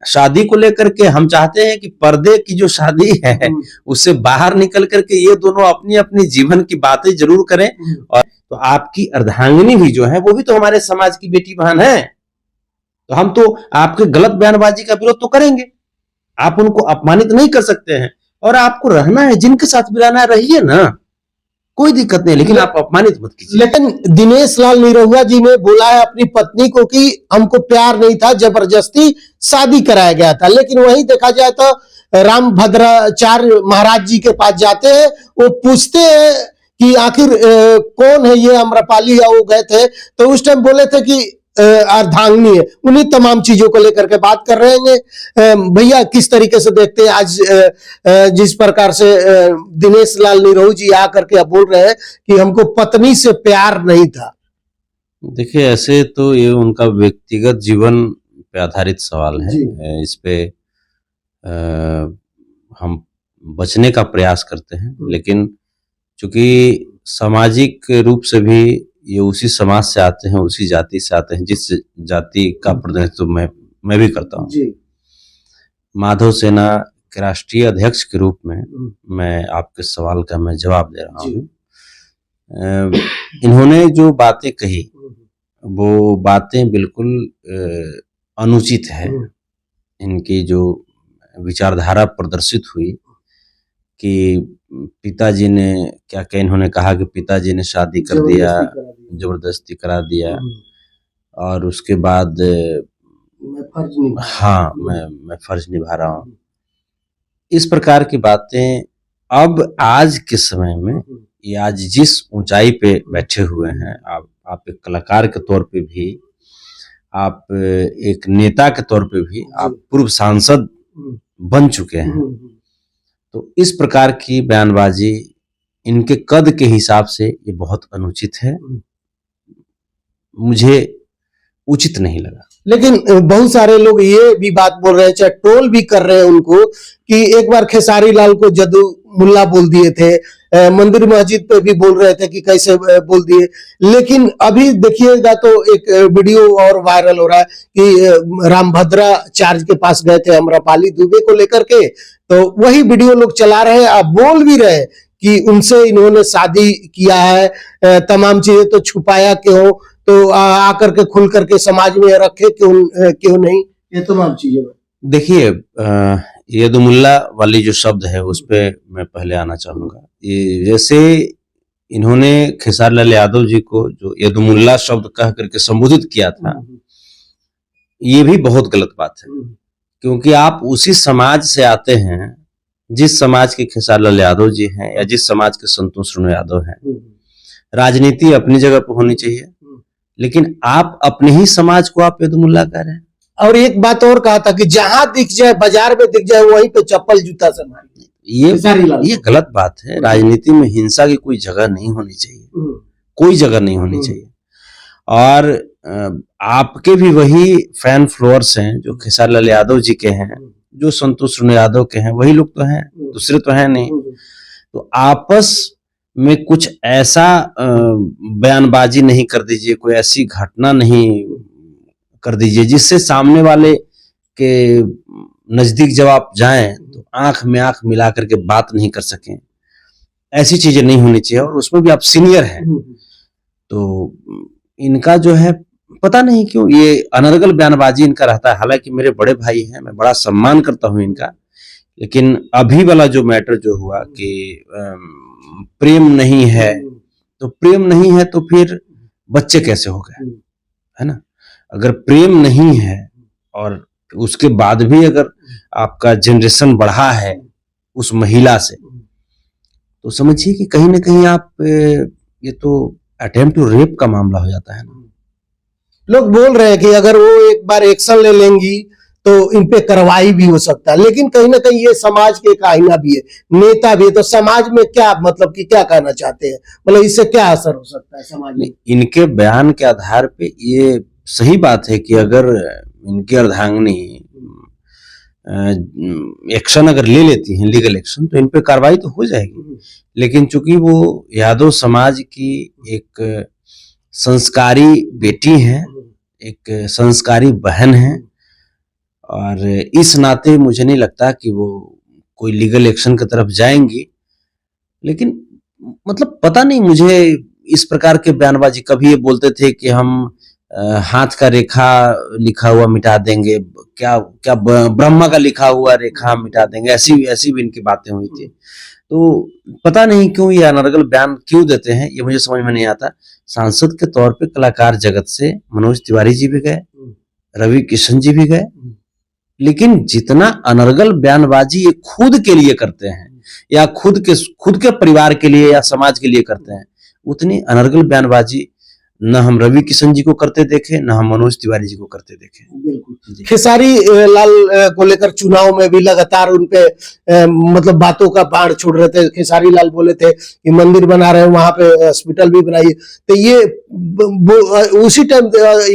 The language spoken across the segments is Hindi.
शादी को लेकर के हम चाहते हैं कि पर्दे की जो शादी है उससे बाहर निकल करके ये दोनों अपनी अपनी जीवन की बातें जरूर करें। और तो आपकी अर्धांगिनी भी जो है वो भी तो हमारे समाज की बेटी बहन है, तो हम तो आपके गलत बयानबाजी का विरोध तो करेंगे। आप उनको अपमानित नहीं कर सकते हैं, और आपको रहना है जिनके साथ भी रहना है रहिए ना, कोई दिक्कत नहीं, लेकिन आप अपमानित मत कीजिए। लेकिन दिनेश लाल निरहुआ जी ने बोला है अपनी पत्नी को कि हमको प्यार नहीं था, जबरदस्ती शादी कराया गया था। लेकिन वहीं देखा जाए तो रामभद्राचार्य महाराज जी के पास जाते हैं, वो पूछते हैं कि आखिर कौन है ये आम्रपाली, या वो गए थे तो उस टाइम बोले थे कि अर्धांगिनी है। उन्हीं तमाम चीजों को लेकर के बात कर रहे हैं। भैया किस तरीके से देखते हैं आज जिस प्रकार से दिनेश लाल निरहू जी आकर के बोल रहे हैं कि हमको पत्नी से प्यार नहीं था। देखिए, ऐसे तो ये उनका व्यक्तिगत जीवन पे आधारित सवाल है, इस पे हम बचने का प्रयास करते हैं, लेकिन चूंकि सामाजिक रूप से भी ये उसी समाज से आते हैं, उसी जाति से आते हैं जिस जाति का प्रतिनिधित्व मैं भी करता हूँ। माधव सेना के राष्ट्रीय अध्यक्ष के रूप में मैं आपके सवाल का मैं जवाब दे रहा हूँ। इन्होंने जो बातें कही वो बातें बिल्कुल अनुचित है। इनकी जो विचारधारा प्रदर्शित हुई कि पिताजी ने क्या क्या, इन्होंने कहा कि पिताजी ने शादी कर दिया, जबरदस्ती करा दिया, और उसके बाद मैं फर्ज निभा रहा हूँ। इस प्रकार की बातें अब आज के समय में, ये आज जिस ऊंचाई पे बैठे हुए हैं, आप एक कलाकार के तौर पे भी, आप एक नेता के तौर पे भी, आप पूर्व सांसद बन चुके हैं, तो इस प्रकार की बयानबाजी इनके कद के हिसाब से ये बहुत अनुचित है, मुझे उचित नहीं लगा। लेकिन बहुत सारे लोग ये भी बात बोल रहे हैं, चाहे ट्रोल भी कर रहे हैं उनको, कि एक बार खेसारी लाल को जदू मुल्ला बोल दिए थे, मंदिर मस्जिद पे भी बोल रहे थे कि कैसे बोल दिए। लेकिन अभी देखिएगा तो एक वीडियो और वायरल हो रहा है कि रामभद्राचार्य के पास गए थे आम्रपाली दुबे को लेकर के, तो वही वीडियो लोग चला रहे हैं। अब बोल भी रहे कि उनसे इन्होंने शादी किया है, तमाम चीजें तो छुपाया क्यों, तो आकर के खुल करके समाज में रखे क्यों नहीं, ये तमाम चीजें। देखिए, यदुमुल्ला वाली जो शब्द है उस पे मैं पहले आना चाहूंगा। ये जैसे इन्होंने खेसारी लाल यादव जी को जो यदुमुल्ला शब्द कह करके संबोधित किया था, ये भी बहुत गलत बात है, क्योंकि आप उसी समाज से आते हैं जिस समाज के खेसारी लाल यादव जी हैं, या जिस समाज के संतोष सुनो यादव हैं। राजनीति अपनी जगह पर होनी चाहिए, लेकिन आप अपने ही समाज को आप यदुमुल्ला कह रहे हैं। और एक बात और कहा था कि जहां दिख जाए, बाजार में दिख जाए, वहीं पे चप्पल जूता से मारेंगे। ये गलत बात है। राजनीति में हिंसा की कोई जगह नहीं होनी चाहिए, कोई जगह नहीं होनी चाहिए। और आपके भी वही फैन फॉलोअर्स हैं जो खेसारी लाल यादव जी के हैं, जो संतोष सुनो यादव के हैं, वही लोग तो हैं, दूसरे तो हैं नहीं। तो आपस में कुछ ऐसा बयानबाजी नहीं कर दीजिए, कोई ऐसी घटना नहीं कर दीजिए जिससे सामने वाले के नजदीक जब आप जाएं तो आंख में आंख मिला करके बात नहीं कर सकें। ऐसी चीजें नहीं होनी चाहिए, और उसमें भी आप सीनियर हैं। तो इनका जो है पता नहीं क्यों ये अनर्गल बयानबाजी इनका रहता है। हालांकि मेरे बड़े भाई हैं, मैं बड़ा सम्मान करता हूं इनका, लेकिन अभी वाला जो मैटर जो हुआ कि प्रेम नहीं है, तो प्रेम नहीं है तो फिर बच्चे कैसे हो गए, है ना? अगर प्रेम नहीं है और उसके बाद भी अगर आपका जनरेशन बढ़ा है उस महिला से, तो समझिए कि कहीं ना कहीं आप ये तो अटेम्प्ट टू रेप का मामला हो जाता है ना। लोग बोल रहे हैं कि अगर वो एक बार एक्शन ले लेंगी तो इन पे कार्रवाई भी हो सकता है, लेकिन कहीं ना कहीं ये समाज के एक आईना भी है, नेता भी है, तो समाज में क्या मतलब कि क्या कहना चाहते हैं, मतलब इससे क्या असर हो सकता है समाज में? इनके बयान के आधार पे ये सही बात है कि अगर इनकी अर्धांगिनी एक्शन अगर ले लेती हैं, लीगल एक्शन, तो इन पे कार्रवाई तो हो जाएगी। लेकिन चूंकि वो यादव समाज की एक संस्कारी बेटी हैं, एक संस्कारी बहन हैं, और इस नाते मुझे नहीं लगता कि वो कोई लीगल एक्शन की तरफ जाएंगी। लेकिन मतलब पता नहीं मुझे इस प्रकार के बयानबाजी, कभी ये बोलते थे कि हम हाथ का रेखा लिखा हुआ मिटा देंगे, क्या क्या ब्रह्मा का लिखा हुआ रेखा मिटा देंगे, ऐसी ऐसी भी इनकी बातें हुई थी। तो पता नहीं क्यों ये अनर्गल बयान क्यों देते हैं, ये मुझे समझ में नहीं आता। सांसद के तौर पे कलाकार जगत से मनोज तिवारी जी भी गए, रवि किशन जी भी गए, लेकिन जितना अनर्गल बयानबाजी ये खुद के लिए करते हैं या खुद के परिवार के लिए या समाज के लिए करते हैं, उतनी अनर्गल बयानबाजी न हम रवि किशन जी को करते देखे, न हम मनोज तिवारी जी को करते देखे। बिल्कुल। खेसारी लाल को लेकर चुनाव में भी लगातार उनपे मतलब बातों का बाढ़ छोड़ रहे थे। खेसारी लाल बोले थे कि मंदिर बना रहे हैं, वहां पे हॉस्पिटल भी बनाइए, तो ये उसी टाइम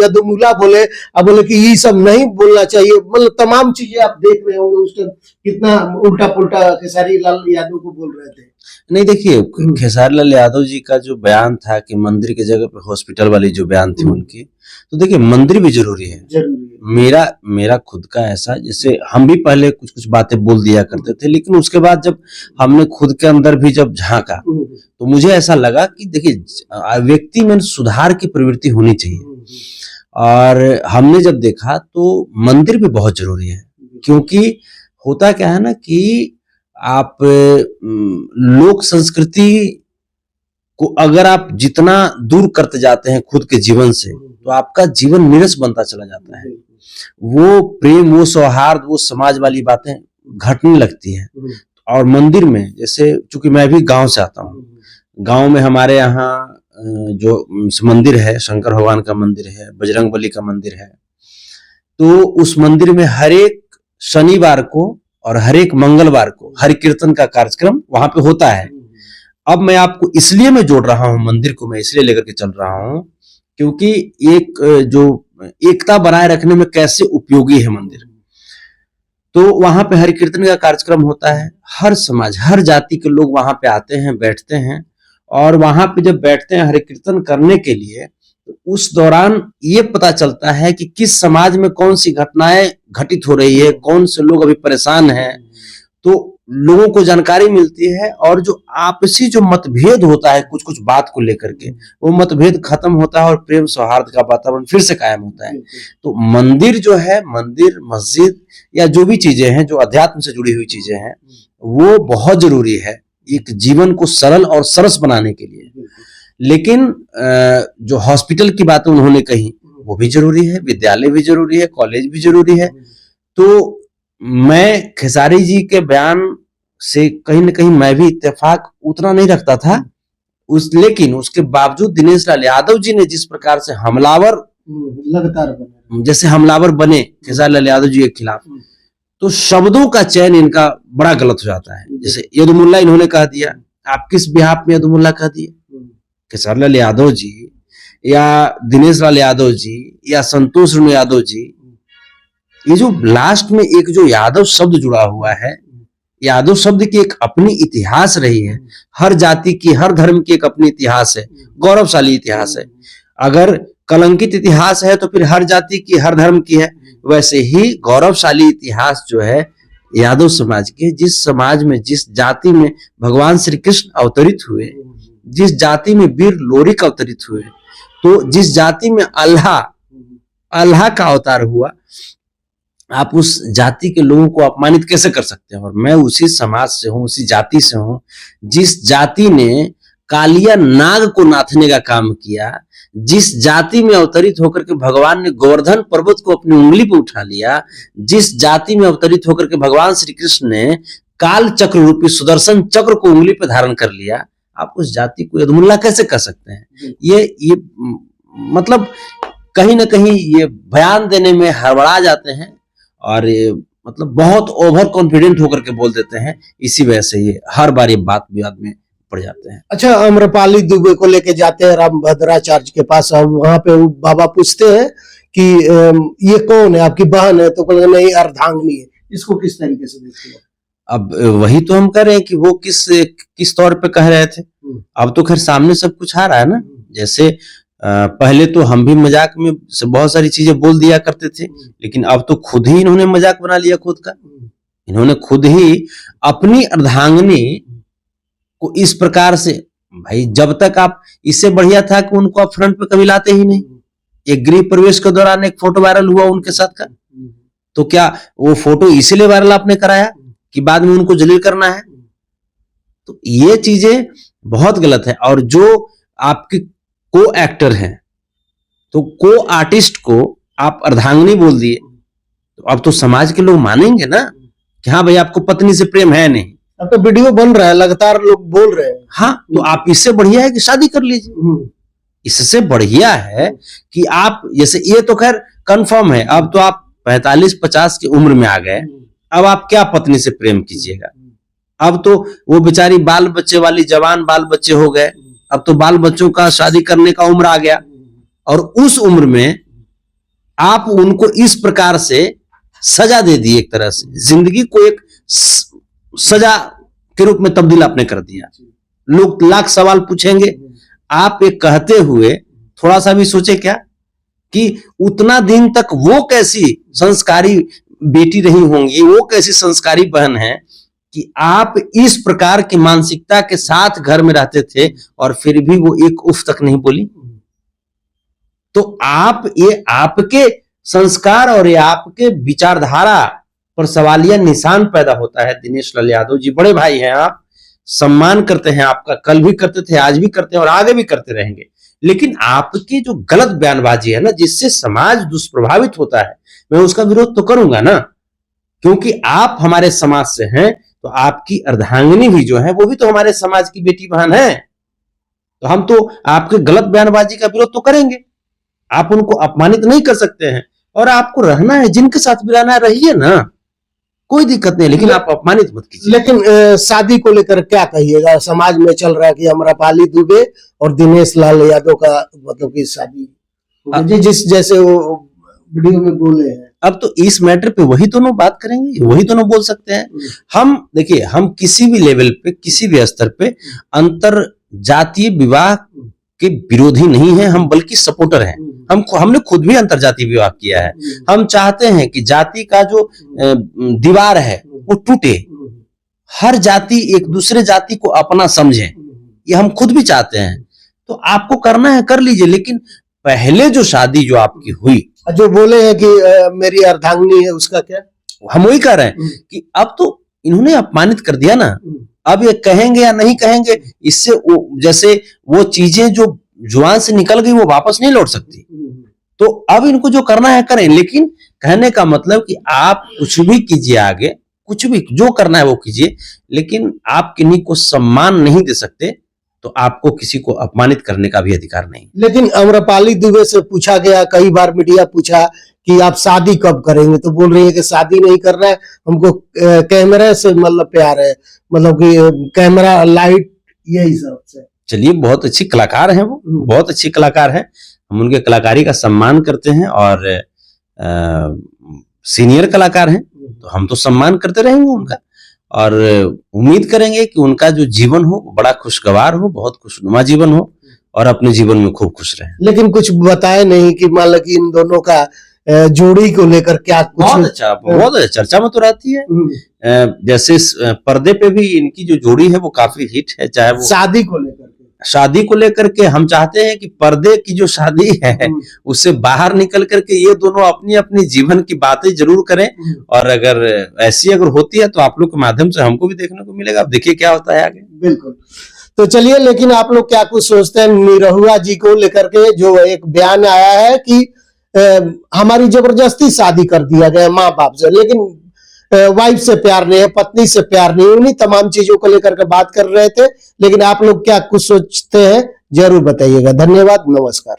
यदुमुल्ला बोले, अब बोले कि ये सब नहीं बोलना चाहिए। मतलब तमाम चीजें आप देख रहे होंगे उस टाइम कितना उल्टा पुल्टा खेसारी लाल यादव को बोल रहे थे। नहीं देखिए, खेसारी लाल यादव जी का जो बयान था कि मंदिर की जगह पे हॉस्पिटल वाली जो बयान थी उनकी, तो देखिए मंदिर भी जरूरी है। मेरा खुद का ऐसा, जैसे हम भी पहले कुछ बातें बोल दिया करते थे, लेकिन उसके बाद जब हमने खुद के अंदर भी जब झांका तो मुझे ऐसा लगा कि देखिए व्यक्ति में सुधार की प्रवृत्ति होनी चाहिए। और हमने जब देखा तो मंदिर भी बहुत जरूरी है, क्योंकि होता क्या है ना कि आप लोक संस्कृति को अगर आप जितना दूर करते जाते हैं खुद के जीवन से, तो आपका जीवन नीरस बनता चला जाता है। वो प्रेम, वो सौहार्द, वो समाज वाली बातें घटने लगती है। और मंदिर में, जैसे चूंकि मैं भी गांव से आता हूँ, गांव में हमारे यहाँ जो मंदिर है, शंकर भगवान का मंदिर है, बजरंगबली का मंदिर है, तो उस मंदिर में हर एक शनिवार को और हर एक मंगलवार को हरि कीर्तन का कार्यक्रम वहां पे होता है। अब मैं आपको इसलिए मैं जोड़ रहा हूं, मंदिर को मैं इसलिए लेकर के चल रहा हूं क्योंकि एक जो एकता बनाए रखने में कैसे उपयोगी है मंदिर। तो वहां पे हरि कीर्तन का कार्यक्रम होता है, हर समाज, हर जाति के लोग वहां पे आते हैं, बैठते हैं, और वहां पे जब बैठते हैं हरि कीर्तन करने के लिए, तो उस दौरान ये पता चलता है कि किस समाज में कौन सी घटनाएं घटित हो रही है, कौन से लोग अभी परेशान हैं, तो लोगों को जानकारी मिलती है। और जो आपसी जो मतभेद होता है कुछ बात को लेकर के, वो मतभेद खत्म होता है और प्रेम सौहार्द का वातावरण फिर से कायम होता है। तो मंदिर जो है, मंदिर, मस्जिद या जो भी चीजें हैं जो अध्यात्म से जुड़ी हुई चीजें हैं, वो बहुत जरूरी है एक जीवन को सरल और सरस बनाने के लिए। लेकिन जो हॉस्पिटल की बातें उन्होंने कही, वो भी जरूरी है, विद्यालय भी जरूरी है, कॉलेज भी जरूरी है। तो मैं खेसारी जी के बयान से कहीं ना कहीं मैं भी इत्तेफाक उतना नहीं रखता था, लेकिन उसके बावजूद दिनेश लाल यादव जी ने जिस प्रकार से हमलावर बने खेसारी लाल यादव जी के खिलाफ, तो शब्दों का चयन इनका बड़ा गलत हो जाता है। जैसे यदुमुल्ला इन्होंने कह दिया, आप किस बिहाफ में यदुमुल्ला कह दिए? खेसारी लाल यादव जी या दिनेश लाल यादव जी या संतोष यादव जी, ये जो लास्ट में एक जो यादव शब्द जुड़ा हुआ है, यादव शब्द की एक अपनी इतिहास रही है। हर जाति की, हर धर्म की एक अपनी इतिहास है, गौरवशाली इतिहास है। अगर कलंकित इतिहास है तो फिर हर जाति की, हर धर्म की है। वैसे ही गौरवशाली इतिहास जो है यादव समाज के, जिस समाज में, जिस जाति में भगवान श्री कृष्ण अवतरित हुए, जिस जाति में वीर लोरिक अवतरित हुए, तो जिस जाति में अल्लाह का अवतार हुआ, आप उस जाति के लोगों को अपमानित कैसे कर सकते हैं? और मैं उसी समाज से हूं, उसी जाति से हूं जिस जाति ने कालिया नाग को नाथने का काम किया, जिस जाति में अवतरित होकर के भगवान ने गोवर्धन पर्वत को अपनी उंगली पर उठा लिया, जिस जाति में अवतरित होकर के भगवान श्री कृष्ण ने काल चक्र रूपी सुदर्शन चक्र को उंगली पर धारण कर लिया, आप उस जाति को यदुमुल्ला कैसे कर सकते हैं? ये मतलब कहीं ना कहीं ये बयान देने में हड़बड़ा जाते हैं और ये मतलब बहुत ओवर कॉन्फिडेंट होकर के बोल देते हैं। इसी वजह से ये हर बार ये बात विवाद में पड़ जाते हैं। अच्छा, अम्रपाली दुबे को लेके जाते हैं रामभद्राचार्य के पास, हम वहां पे बाबा पूछते हैं कि ये कौन है, आपकी बहन है? तो कहते नहीं, अर्धांगिनी है। इसको किस तरीके से देखते हैं? अब वही तो हम कह रहे हैं कि वो किस तौर पे कह रहे थे। अब तो खैर सामने सब कुछ आ रहा है ना। जैसे पहले तो हम भी मजाक में से बहुत सारी चीजें बोल दिया करते थे, लेकिन अब तो खुद ही इन्होंने मजाक बना लिया खुद का। इन्होंने खुद ही अपनी अर्धांगिनी को इस प्रकार से, भाई जब तक आप, इससे बढ़िया था कि उनको आप फ्रंट पे कभी लाते ही नहीं। एक गृह प्रवेश के दौरान एक फोटो वायरल हुआ उनके साथ का, तो क्या वो फोटो इसीलिए वायरल आपने कराया कि बाद में उनको जलील करना है? तो ये चीजें बहुत गलत है। और जो आपके को एक्टर हैं, तो को आर्टिस्ट को आप अर्धांगिनी बोल दिए, तो अब तो समाज के लोग मानेंगे ना कि हाँ भाई आपको पत्नी से प्रेम है नहीं। अब तो वीडियो बन रहा है, लगातार लोग बोल रहे हैं। हाँ, तो आप इससे बढ़िया है कि शादी कर लीजिए। इससे बढ़िया है कि आप, जैसे ये तो खैर कंफर्म है, अब तो आप 45-50 की उम्र में आ गए, अब आप क्या पत्नी से प्रेम कीजिएगा? अब तो वो बेचारी बाल बच्चे वाली जवान बाल बच्चे हो गए, अब तो बाल बच्चों का शादी करने का उम्र आ गया, और उस उम्र में आप उनको इस प्रकार से सजा दे दी, एक तरह से जिंदगी को एक सजा के रूप में तब्दील आपने कर दिया। लोग लाख सवाल पूछेंगे, आप एक कहते हुए थोड़ा सा भी सोचे क्या कि उतना दिन तक वो कैसी संस्कारी बेटी रही होंगी, वो कैसी संस्कारी बहन है कि आप इस प्रकार की मानसिकता के साथ घर में रहते थे और फिर भी वो एक उफ तक नहीं बोली। तो आप, ये आपके संस्कार और ये आपके विचारधारा पर सवालिया निशान पैदा होता है। दिनेश लाल यादव जी बड़े भाई हैं, आप सम्मान करते हैं आपका, कल भी करते थे, आज भी करते हैं और आगे भी करते रहेंगे। लेकिन आपकी जो गलत बयानबाजी है ना, जिससे समाज दुष्प्रभावित होता है, मैं उसका विरोध तो करूंगा ना, क्योंकि आप हमारे समाज से हैं, तो आपकी अर्धांगिनी भी जो है वो भी तो हमारे समाज की बेटी बहन है। तो हम तो आपके गलत बयानबाजी का विरोध तो करेंगे। आप उनको अपमानित नहीं कर सकते हैं, और आपको रहना है, जिनके साथ भी रहना है रहिए ना, कोई दिक्कत नहीं, लेकिन आप अपमानित मत कीजिए। लेकिन शादी को लेकर क्या कहिएगा? समाज में चल रहा है कि अम्रपाली दुबे और दिनेश लाल यादव का मतलब कि शादी, जिस जैसे वो वीडियो में बोले हैं। अब तो इस मैटर पे वही दोनों बात करेंगे, वही दोनों बोल सकते हैं। हम देखिए, हम किसी भी लेवल पे, किसी भी स्तर पे अंतर जातीय विवाह के विरोधी नहीं है हम, बल्कि सपोर्टर हैं। हमने खुद भी अंतरजातीय विवाह किया है। हम चाहते हैं कि जाति का जो दीवार है वो टूटे, हर जाति एक दूसरे जाति को अपना समझे, ये हम खुद भी चाहते हैं। तो आपको करना है कर लीजिए, लेकिन पहले जो शादी जो आपकी हुई, जो बोले हैं कि मेरी अर्धांगिनी है, उसका क्या? हम वही कह रहे हैं कि अब तो इन्होंने अपमानित कर दिया ना। अब ये कहेंगे या नहीं कहेंगे, इससे जैसे वो चीजें जो जुबान से निकल गई वो वापस नहीं लौट सकती। तो अब इनको जो करना है करें, लेकिन कहने का मतलब कि आप कुछ भी कीजिए, आगे कुछ भी जो करना है वो कीजिए, लेकिन आप किन्हीं को सम्मान नहीं दे सकते, तो आपको किसी को अपमानित करने का भी अधिकार नहीं। लेकिन अम्रपाली दुबे से पूछा गया, कई बार मीडिया पूछा कि आप शादी कब करेंगे, तो बोल रही है कि शादी नहीं करना है, हमको कैमरा से मतलब प्यार है, मतलब कि कैमरा लाइट, यही सब से। चलिए, बहुत अच्छी कलाकार हैं वो, बहुत अच्छी कलाकार हैं, हम उनके कलाकारी का सम्मान करते हैं, और सीनियर कलाकार हैं, तो हम तो सम्मान करते रहेंगे उनका, और उम्मीद करेंगे कि उनका जो जीवन हो बड़ा खुशगवार हो, बहुत खुशनुमा जीवन हो, और अपने जीवन में खूब खुश रहें। लेकिन कुछ बताए नहीं कि मान लो कि इन दोनों का जोड़ी को लेकर क्या कुछ? बहुत अच्छा चर्चा में तो रहती है। जैसे पर्दे पे भी इनकी जो जोड़ी है वो काफी हिट है, चाहे वो शादी को लेकर के हम चाहते हैं कि पर्दे की जो शादी है उससे बाहर निकल करके ये दोनों अपनी अपनी जीवन की बातें जरूर करें, और अगर ऐसी अगर होती है तो आप लोग के माध्यम से हमको भी देखने को मिलेगा। अब देखिए क्या होता है आगे। बिल्कुल, तो चलिए, लेकिन आप लोग क्या कुछ सोचते हैं निरहुआ जी को लेकर के? जो एक बयान आया है कि हमारी जबरदस्ती शादी कर दिया गया माँ बाप से, लेकिन वाइफ से प्यार नहीं है, पत्नी से प्यार नहीं, उन्हीं तमाम चीजों को लेकर के बात कर रहे थे। लेकिन आप लोग क्या कुछ सोचते हैं, जरूर बताइएगा। धन्यवाद, नमस्कार।